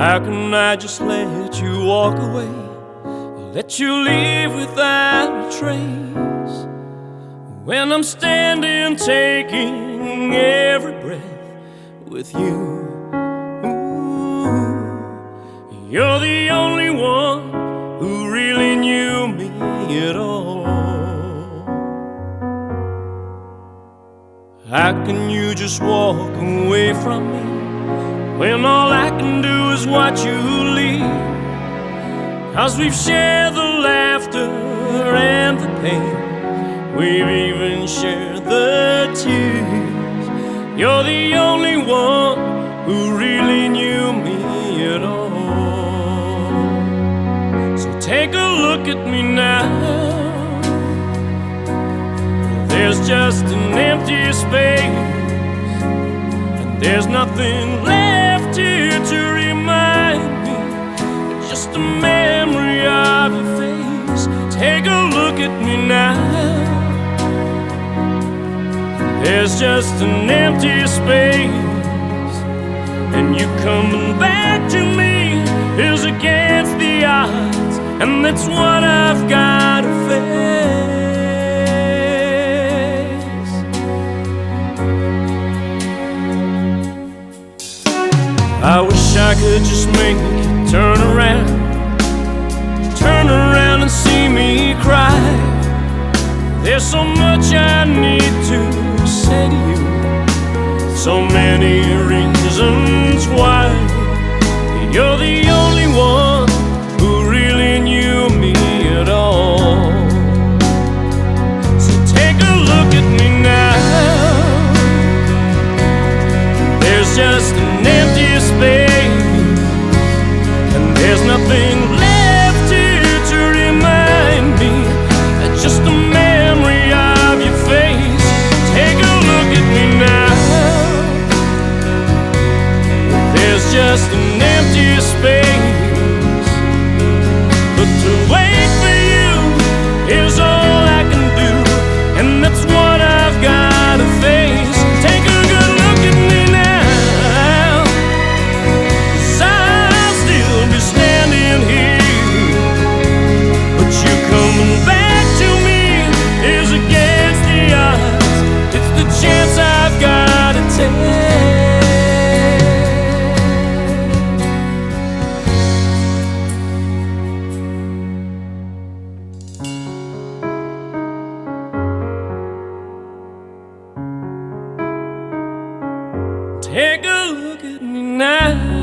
How can I just let you walk away, let you leave without a trace, when I'm standing taking every breath with you? Ooh, you're the only one who really knew me at all. How can you just walk away from me when all I can do is watch you leave? 'Cause we've shared the laughter and the pain, we've even shared the tears. You're the only one who really knew me at all. So take a look at me now. There's just an empty space, and there's nothing left here to remind me, just a memory of your face. Take a look at me now. There's just an empty space, and you coming back to me is against the odds, and that's what I've got to face. I wish I could just make you turn around and see me cry. There's so much I need to say to you, so many reasons why. You're the only one who really knew me at all. So take a look at me now. There's just an empty space, and there's nothing left here to remind me, just a memory of your face. Take a look at me now. There's just an empty space, but to wait for you is all I can do, and that's what I've got to face. Take a good look at me now, 'cause I'll still be standing here, but you coming back to me is against the odds. It's the chance I've got to take. Take a look at me now.